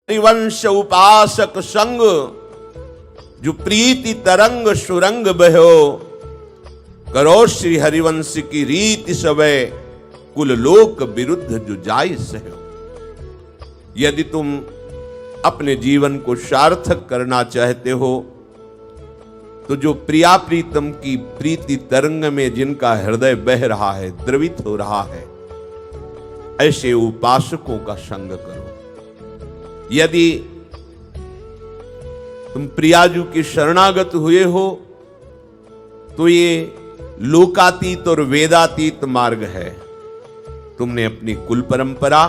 हरिवंश उपासक संग जो प्रीति तरंग सुरंग बहो, करो श्री हरिवंश की रीति सबे, कुल लोक विरुद्ध जो जाय सहो। यदि तुम अपने जीवन को सार्थक करना चाहते हो तो जो प्रिया प्रीतम की प्रीति तरंग में जिनका हृदय बह रहा है, द्रवित हो रहा है, ऐसे उपासकों का संग करो। यदि तुम प्रियाजू के शरणागत हुए हो तो ये लोकातीत और वेदातीत मार्ग है। तुमने अपनी कुल परंपरा,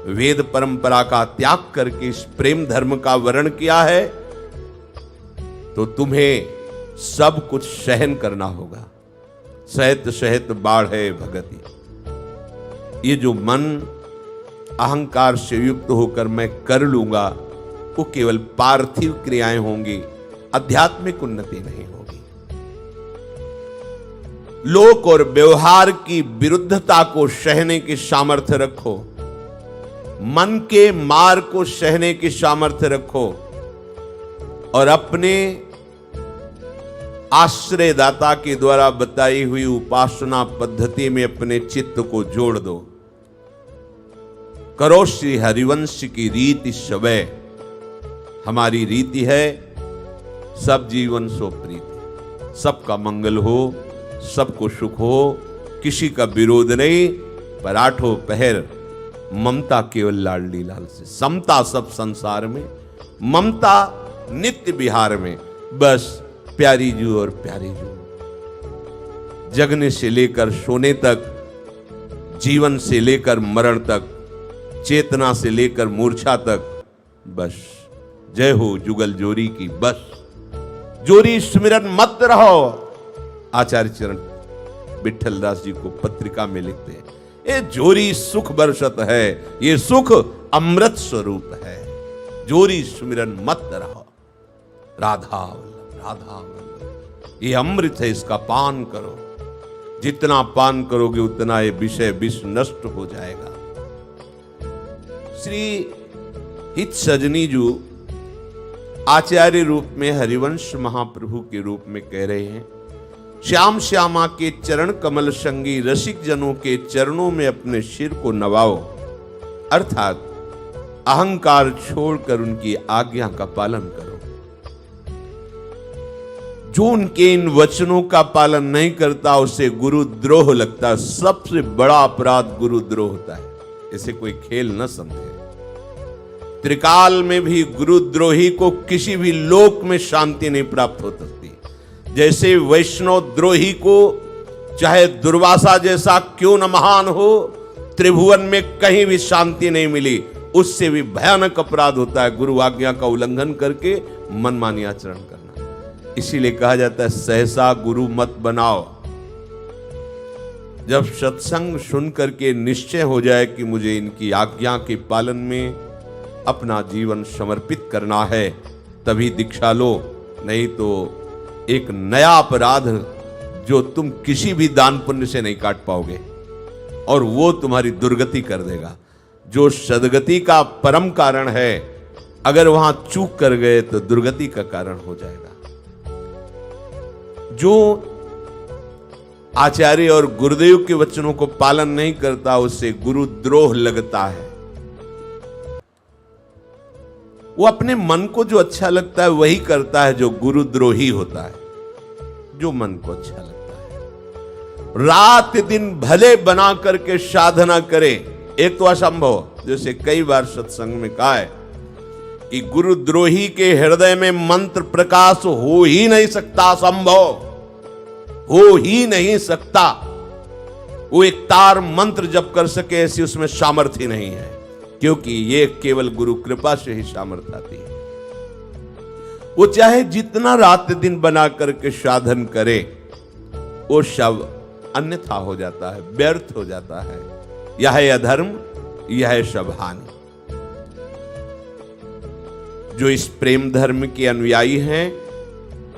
वेद परंपरा का त्याग करके इस प्रेम धर्म का वर्ण किया है, तो तुम्हें सब कुछ सहन करना होगा। सहत सहत बाढ़े भगति। ये जो मन अहंकार से युक्त होकर मैं कर लूंगा, वो केवल पार्थिव क्रियाएं होंगी, आध्यात्मिक उन्नति नहीं होगी। लोक और व्यवहार की विरुद्धता को सहने की सामर्थ्य रखो, मन के मार को सहने की सामर्थ्य रखो और अपने आश्रयदाता के द्वारा बताई हुई उपासना पद्धति में अपने चित्त को जोड़ दो। करो श्री हरिवंश की रीति सबे। हमारी रीति है सब जीवन सो प्रीति, सबका मंगल हो, सबको सुख हो, किसी का विरोध नहीं, पर आठों पहर ममता केवल लाडली लाल से, समता सब संसार में, ममता नित्य विहार में, बस प्यारी जू और प्यारी जू। जगने से लेकर सोने तक, जीवन से लेकर मरण तक, चेतना से लेकर मूर्छा तक, बस जय हो जुगल जोरी की। बस जोरी स्मरण मत रहो। आचार्य चरण विठल दास जी को पत्रिका में लिखते हैं, ये जोरी सुख बरसत है, ये सुख अमृत स्वरूप है, जोरी स्मरण मत रहो। राधा वल्लभ, राधा वल्लभ, ये अमृत है, इसका पान करो। जितना पान करोगे उतना ये विषय विष नष्ट हो जाएगा। श्री हित सजनी जी आचार्य रूप में हरिवंश महाप्रभु के रूप में कह रहे हैं, श्याम श्यामा के चरण कमल संगी रसिक जनों के चरणों में अपने सिर को नवाओ, अर्थात अहंकार छोड़कर उनकी आज्ञा का पालन करो। जो उनके इन वचनों का पालन नहीं करता उसे गुरुद्रोह लगता है। सबसे बड़ा अपराध गुरुद्रोह होता है, इसे कोई खेल न समझे। त्रिकाल में भी गुरुद्रोही को किसी भी लोक में शांति नहीं प्राप्त हो सकती। जैसे वैष्णव द्रोही को चाहे दुर्वासा जैसा क्यों न महान हो, त्रिभुवन में कहीं भी शांति नहीं मिली। उससे भी भयानक अपराध होता है गुरु आज्ञा का उल्लंघन करके मनमानी आचरण करना। इसीलिए कहा जाता है सहसा गुरु मत बनाओ। जब सत्संग सुन करके निश्चय हो जाए कि मुझे इनकी आज्ञा के पालन में अपना जीवन समर्पित करना है, तभी दीक्षा लो, नहीं तो एक नया अपराध जो तुम किसी भी दान पुण्य से नहीं काट पाओगे और वो तुम्हारी दुर्गति कर देगा। जो सदगति का परम कारण है, अगर वहां चूक कर गए तो दुर्गति का कारण हो जाएगा। जो आचार्य और गुरुदेव के वचनों को पालन नहीं करता उसे गुरुद्रोह लगता है। वो अपने मन को जो अच्छा लगता है वही करता है, जो गुरुद्रोही होता है। जो मन को अच्छा लगता है रात दिन भले बना करके साधना करे, एक तो असंभव, जैसे कई बार सत्संग में कहा है कि गुरुद्रोही के हृदय में मंत्र प्रकाश हो ही नहीं सकता, असंभव, हो ही नहीं सकता। वो एक तार मंत्र जप कर सके ऐसी उसमें सामर्थ्य नहीं है, क्योंकि ये केवल गुरु कृपा से ही सामर्थ्य आती है। वो चाहे जितना रात दिन बना करके साधन करे, वो सब अन्यथा हो जाता है, व्यर्थ हो जाता है। यह है अधर्म, यह है सब हानि। जो इस प्रेम धर्म के अनुयायी हैं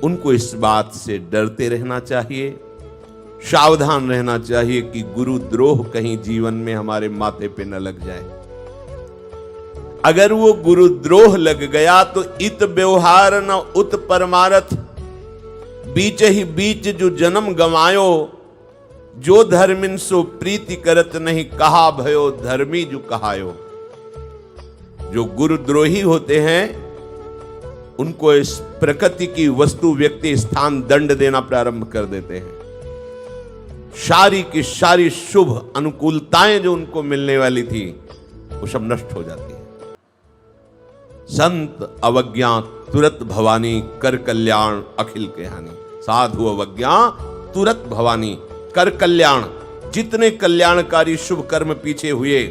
उनको इस बात से डरते रहना चाहिए, सावधान रहना चाहिए कि गुरुद्रोह कहीं जीवन में हमारे माथे पे न लग जाए। अगर वो गुरुद्रोह लग गया तो इत व्यवहार न उत परमारथ, बीच ही बीच जो जन्म गवायो, जो धर्मिन सो प्रीति करत नहीं, कहा भयो धर्मी जो कहायो। जो गुरुद्रोही होते हैं उनको इस प्रकृति की वस्तु व्यक्ति स्थान दंड देना प्रारंभ कर देते हैं। सारी की सारी शुभ अनुकूलताएं जो उनको मिलने वाली थी वो सब नष्ट हो जाती है। संत अवज्ञा तुरत भवानी, कर कल्याण अखिल के हानि। साधु अवज्ञा तुरत भवानी, कर कल्याण, जितने कल्याणकारी शुभ कर्म पीछे हुए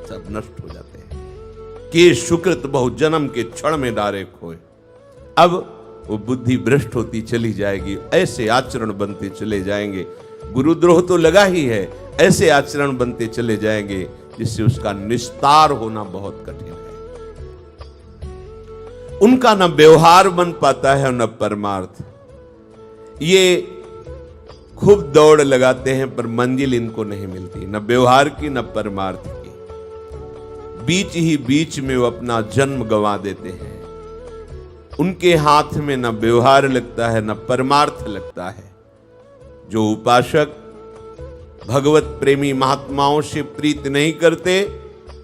सब नष्ट हो जाते हैं। के सुकृत बहु जन्म के क्षण में डारे खोए। अब वो बुद्धि भ्रष्ट होती चली जाएगी, ऐसे आचरण बनते चले जाएंगे। गुरुद्रोह तो लगा ही है, ऐसे आचरण बनते चले जाएंगे जिससे उसका निस्तार होना बहुत कठिन है। उनका न व्यवहार बन पाता है न परमार्थ। ये खूब दौड़ लगाते हैं पर मंजिल इनको नहीं मिलती, न व्यवहार की न परमार्थ की। बीच ही बीच में वो अपना जन्म गंवा देते हैं। उनके हाथ में न व्यवहार लगता है न परमार्थ लगता है। जो उपासक भगवत प्रेमी महात्माओं से प्रीत नहीं करते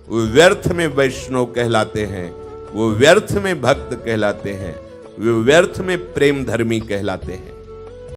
वो व्यर्थ में वैष्णव कहलाते हैं, वो व्यर्थ में भक्त कहलाते हैं, वो व्यर्थ में प्रेम धर्मी कहलाते हैं।